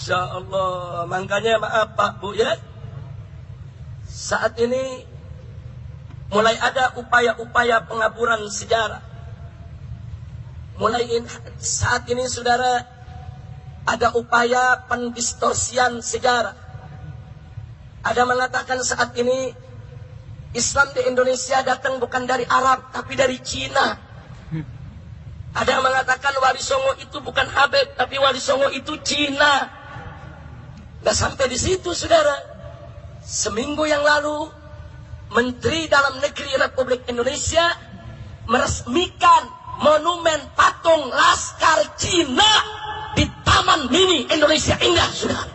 Masya Allah. Makanya maaf Pak Bu ya, saat ini mulai ada upaya-upaya pengaburan sejarah. Saat ini saudara, ada upaya pendistorsian sejarah. Ada mengatakan saat ini Islam di Indonesia datang bukan dari Arab tapi dari Cina. Ada yang mengatakan Wali Songo itu bukan Habib tapi Wali Songo itu Cina. Nggak sampai di situ saudara. Seminggu yang lalu Menteri Dalam Negeri Republik Indonesia meresmikan monumen patung Laskar Cina di Taman Mini Indonesia Indah saudara.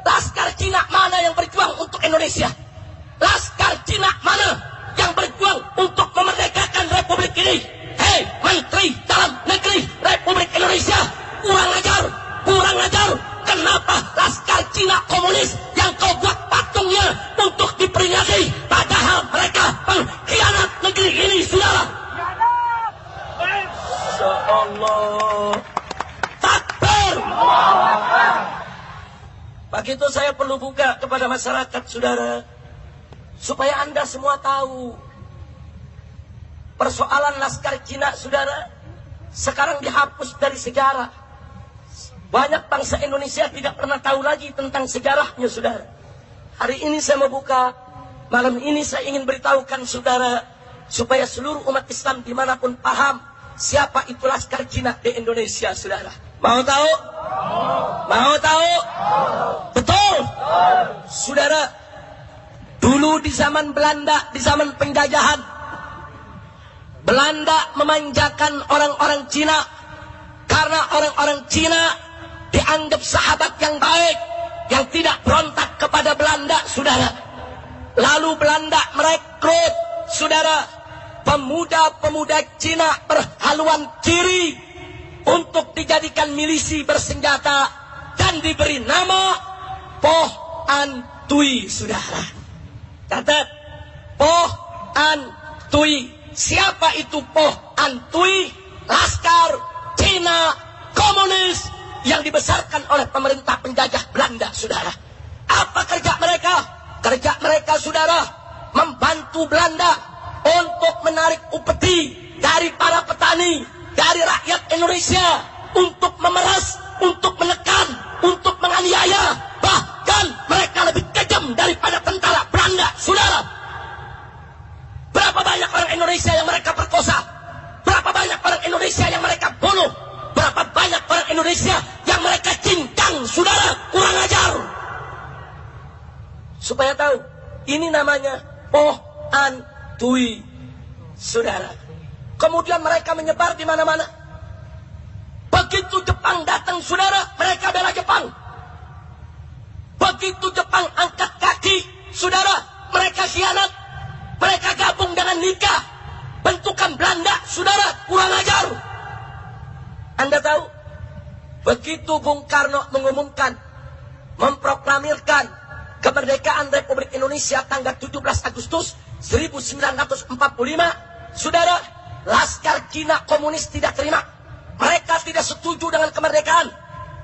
Laskar Cina mana yang berjuang untuk Indonesia? Laskar Cina mana yang berjuang untuk memerdekakan Republik ini? Hei Menteri Dalam Negeri Republik Indonesia, kurang ajar. Kenapa Laskar Cina komunis yang kau buat patungnya untuk diperingati, padahal mereka pengkhianat negeri ini saudara? Insya Allah. Takbir. Begitu saya perlu buka kepada masyarakat saudara, supaya Anda semua tahu persoalan Laskar Cina saudara sekarang dihapus dari sejarah. Banyak bangsa Indonesia tidak pernah tahu lagi tentang sejarahnya saudara. Hari ini saya mau buka, malam ini saya ingin beritahukan saudara, supaya seluruh umat Islam dimanapun paham siapa itu Laskar Cina di Indonesia saudara. Mau tahu? Mau tahu? Betul. Saudara, dulu di zaman Belanda, di zaman penjajahan, Belanda memanjakan orang-orang Cina karena orang-orang Cina dianggap sahabat yang baik, yang tidak berontak kepada Belanda saudara. Lalu Belanda merekrut saudara pemuda-pemuda Cina berhaluan kiri untuk dijadikan milisi bersenjata dan diberi nama Poh An Tui saudara. Catat, Poh An Tui. Siapa itu Poh An Tui? Laskar Cina komunis yang dibesarkan oleh pemerintah penjajah Belanda saudara. Apa kerja mereka? Kerja mereka saudara membantu Belanda untuk menarik upeti dari para petani, dari rakyat Indonesia, untuk memeras, untuk menekan, untuk menganiaya. Bahkan mereka lebih kejam daripada tentara Belanda saudara. Berapa banyak orang Indonesia yang mereka perkosa? Berapa banyak orang Indonesia yang mereka bunuh? Berapa banyak orang Indonesia yang mereka cincang saudara? Kurang ajar. Supaya tahu, ini namanya Poh An Tui saudara. Kemudian mereka menyebar di mana-mana. Begitu Jepang datang saudara, mereka bela Jepang. Begitu Jepang angkat kaki saudara, mereka khianat. Mereka gabung dengan nikah bentukan Belanda saudara. Kurang ajar. Anda tahu, begitu Bung Karno mengumumkan, memproklamirkan kemerdekaan Republik Indonesia tanggal 17 Agustus 1945, saudara, Laskar Cina komunis tidak terima. Mereka tidak setuju dengan kemerdekaan.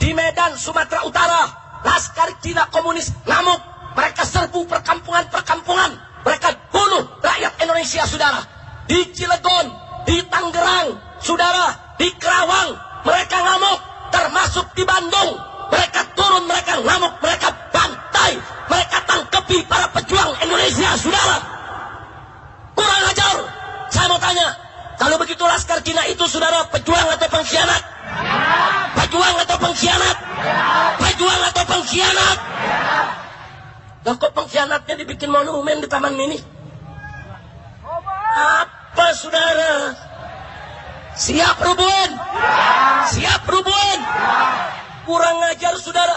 Di Medan, Sumatera Utara, Laskar Cina komunis ngamuk. Mereka serbu perkampungan-perkampungan. Mereka bunuh rakyat Indonesia saudara. Di Cilegon, di Tangerang saudara, di Kerawang mereka ngamuk. Termasuk di Bandung mereka turun, mereka ngamuk, mereka bantai, mereka tangkepi para pejuang Indonesia saudara. Kurang ajar. Saya mau tanya, kalau begitu Laskar Cina itu saudara pejuang atau pengkhianat? Pejuang atau pengkhianat? Pejuang atau pengkhianat? Lah kok pengkhianatnya dibikin monumen di Taman Mini? Apa saudara? Siap rubuhin? Siap rubuhin? Kurang ajar saudara.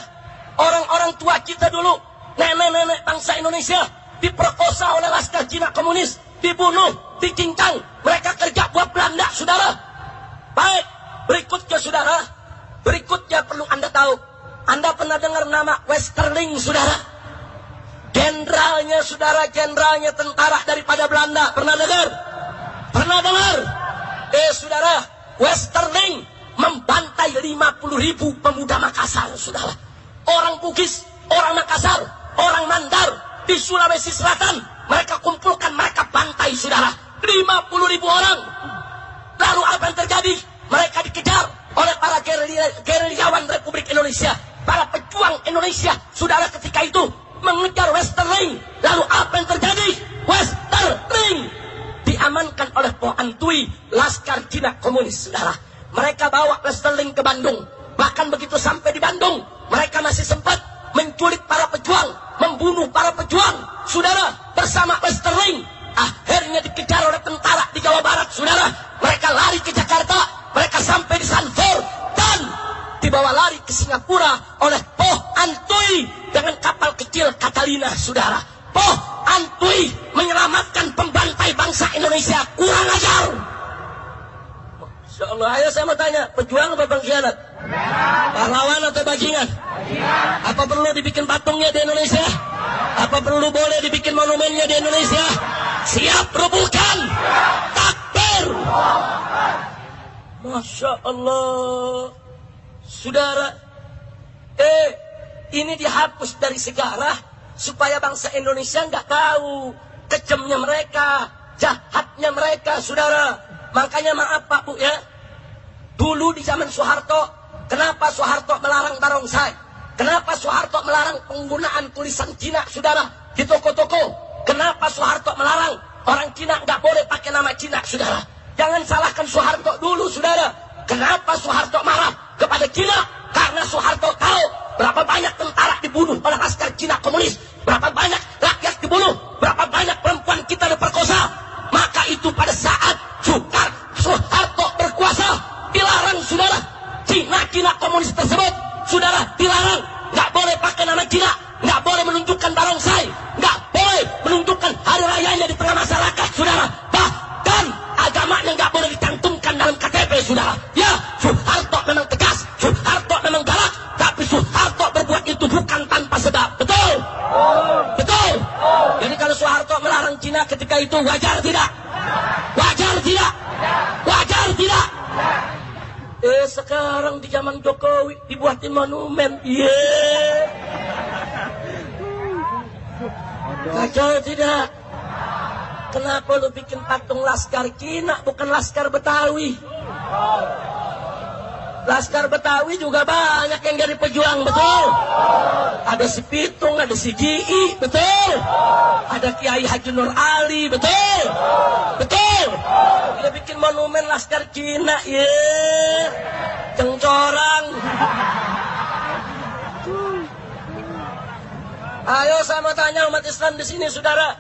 Orang-orang tua kita dulu, nenek-nenek bangsa Indonesia diperkosa oleh Laskar Cina komunis, dibunuh, dicincang. Mereka kerja buat Belanda saudara. Baik, berikutnya saudara, berikutnya perlu Anda tahu. Anda pernah dengar nama Westerling saudara? Jenderalnya saudara, jenderalnya tentara daripada Belanda. Pernah dengar? Pernah dengar? Saudara, Westerling membantai 50.000 pemuda Makassar, saudara. Orang Bugis, orang Makassar, orang Mandar di Sulawesi Selatan, mereka kumpulkan, mereka bantai, saudara. 50.000 orang. Lalu apa yang terjadi? Mereka dikejar oleh para gerilyawan Republik Indonesia, para pejuang Indonesia, saudara, ketika itu mengejar Westerling. Lalu apa yang terjadi? Westerling diamankan oleh Po Antui, Laskar Cina Komunis, saudara. Mereka bawa Westerling ke Bandung. Bahkan begitu sampai di Bandung, mereka masih sempat menculik para pejuang, membunuh para pejuang, saudara, bersama Westerling. Akhirnya dikejar oleh tentara di Jawa Barat, saudara. Mereka lari ke Jakarta, mereka sampai di Sanfor, dan dibawa lari ke Singapura oleh Po Antui dengan kapal kecil Catalina, saudara. Po Antui menyelamatkan pembantai bangsa Indonesia. Kurang ajar. Masya Allah. Ayo saya mau tanya, pejuang apa pengkhianat? Pahlawan atau bajingan? Apa perlu dibikin patungnya di Indonesia? Apa perlu boleh dibikin monumennya di Indonesia? Siap rubuhkan. Takbir. Masya Allah. Saudara, ini dihapus dari sejarah supaya bangsa Indonesia nggak tahu kejamnya mereka, jahatnya mereka, saudara. Makanya maaf Pak Bu ya, dulu di zaman Soeharto, kenapa Soeharto melarang barongsai? Kenapa Soeharto melarang penggunaan tulisan Cina, saudara, di toko-toko? Kenapa Soeharto melarang orang Cina nggak boleh pakai nama Cina, saudara? Jangan salahkan Soeharto dulu, saudara. Kenapa Soeharto marah kepada Cina? Karena Soeharto tahu berapa banyak tentara dibunuh oleh Laskar Cina Komunis, berapa banyak rakyat dibunuh, berapa banyak perempuan kita diperkosa. Maka itu pada saat Soeharto berkuasa, dilarang, saudara. Cina Komunis tersebut, saudara, dilarang. Nggak boleh pakai nama Cina, nggak boleh menunjukkan barongsai, nggak boleh menunjukkan hari rayanya di tengah masyarakat, saudara. Bahkan agamanya nggak boleh dicantumkan dalam KTP, saudara. Ya, Soeharto memang tegas, Soeharto memang galak, tapi Soeharto berbuat itu bukan tanpa sebab. Betul? Betul? Jadi kalau Soeharto melarang Cina ketika itu, wajar tidak? Wajar tidak? Wajar tidak? Sekarang di zaman Jokowi dibuatin monumen. Kacau tidak? Kenapa lu bikin patung Laskar Cina bukan Laskar Betawi? Laskar Betawi juga banyak yang jadi pejuang, betul? Ada si Pitung, ada si Ji, betul? Ada Kiai Haji Nur Ali, betul? Betul? Dia bikin monumen Laskar Cina, cengcorang. Ayo saya mau tanya umat Islam di sini, saudara.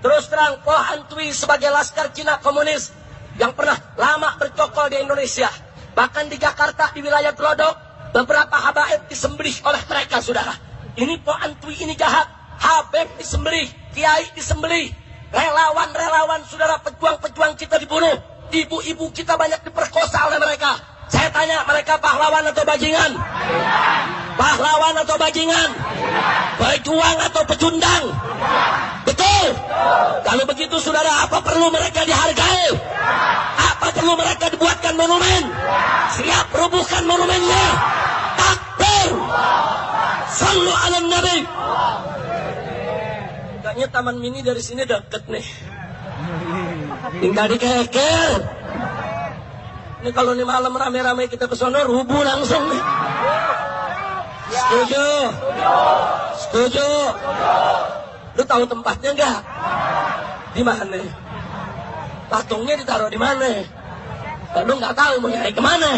Terus terang, Po Antui sebagai Laskar Cina Komunis yang pernah lama bercokol di Indonesia, bahkan di Jakarta, di wilayah Glodok, beberapa habaib disembelih oleh mereka, saudara. Ini Po Antui ini jahat. Habib disembelih, kiai disembelih, relawan-relawan, saudara, pejuang-pejuang kita dibunuh, ibu-ibu kita banyak diperkosa oleh mereka. Saya tanya, mereka pahlawan atau bajingan? Pahlawan atau bajingan? Pejuang atau pecundang? Betul? Kalau begitu, saudara, apa perlu mereka dihargai? Apa perlu mereka dibuatkan monumen? Siap rubuhkan monumennya. Takbir. Sallu ala Nabi. Kayaknya Taman Mini dari sini deket nih. Tinggal dikeker. Ini kalau ini malam rame-rame kita ke sono, rubuh langsung nih. Setuju? Setuju? Lu tahu tempatnya enggak? Di mana? Patungnya ditaruh di mana? Lu nggak tahu mau nyari kemana?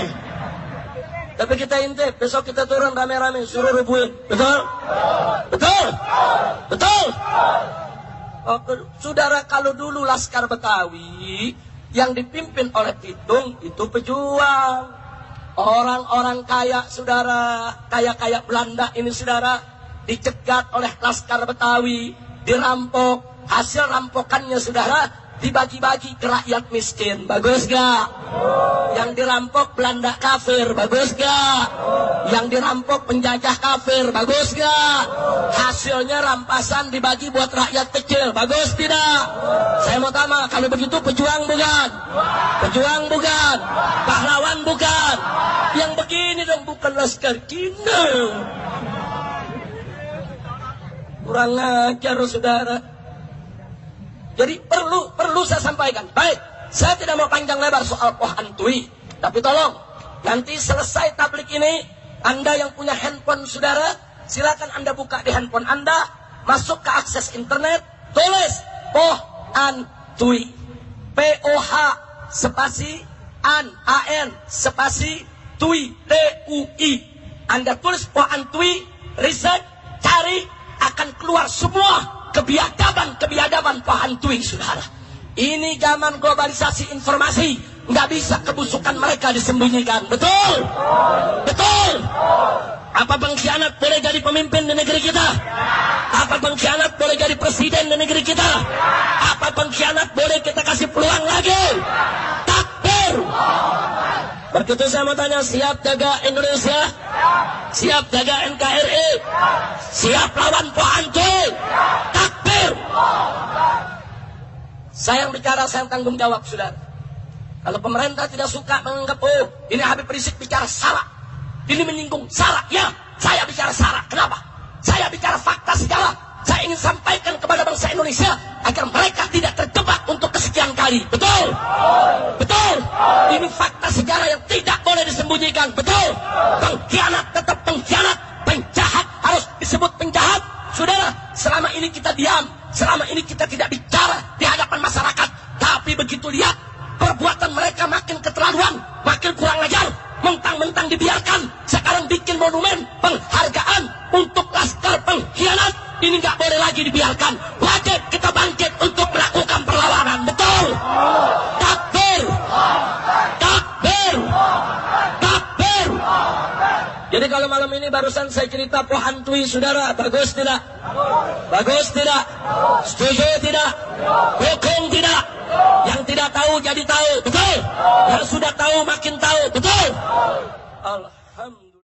Tapi kita intip, besok kita turun rame-rame, suruh rubuhin. Betul? Betul? Betul? Oh, saudara, kalau dulu Laskar Betawi yang dipimpin oleh Pitung itu pejuang, orang-orang kaya, saudara, kaya-kaya Belanda ini, saudara, dicegat oleh Laskar Betawi, dirampok, hasil rampokannya, saudara, dibagi-bagi ke rakyat miskin. Bagus gak? Yang dirampok Belanda kafir. Bagus gak? Yang dirampok penjajah kafir. Bagus gak? Hasilnya rampasan dibagi buat rakyat kecil. Bagus tidak? Saya mau tanya, kalau begitu pejuang bukan? Pejuang bukan? Pahlawan bukan? Yang begini dong bukan Laskar Cina. Kurang ajar saudara. Jadi perlu saya sampaikan. Baik, saya tidak mau panjang lebar soal Poh Antui, tapi tolong nanti selesai tablik ini, Anda yang punya handphone saudara, silakan Anda buka di handphone Anda, masuk ke akses internet, tulis Poh Antui, POH spasi an spasi Tui TUI. Anda tulis Poh Antui, riset, cari, akan keluar semua kebiadaban Poh Antui, saudara. Ini zaman globalisasi informasi, nggak bisa kebusukan mereka disembunyikan. Betul? Betul? Apa pengkhianat boleh jadi pemimpin di negeri kita? Apa pengkhianat boleh jadi presiden di negeri kita? Apa pengkhianat boleh kita kasih peluang lagi? Takbir! Begitu saya mau tanya, siap jaga Indonesia? Siap jaga NKRI? Siap lawan Poh Antui? Takbir! Saya yang bicara, saya yang tanggung jawab, saudara. Kalau pemerintah tidak suka menganggap, oh, ini Habib Rizik bicara salah, ini menyinggung salah, ya, saya bicara salah. Kenapa? Saya bicara fakta sejarah. Saya ingin sampaikan kepada bangsa Indonesia agar mereka tidak terjebak untuk kesekian kali. Betul? Betul? Ini fakta sejarah yang tidak boleh disembunyikan. Betul? Pengkhianat tetap pengkhianat, penjahat harus disebut penjahat. Saudara, selama ini kita diam, selama ini kita tidak bicara di hadapan masyarakat, tapi begitu lihat perbuatan mereka makin keterlaluan, makin kurang ajar, mentang-mentang dibiarkan, sekarang bikin monumen penghargaan untuk laskar pengkhianat. Ini nggak boleh lagi dibiarkan. Wajib kita bangkit untuk melakukan perlawanan. Betul? Takbir! Takbir! Takbir! Jadi kalau malam ini barusan saya cerita Poh Antui, saudara, bagus tidak? Bagus tidak? Setuju tidak? Dukung tidak? Yang tidak tahu jadi tahu. Betul? Yang sudah tahu makin tahu. Betul? Allah.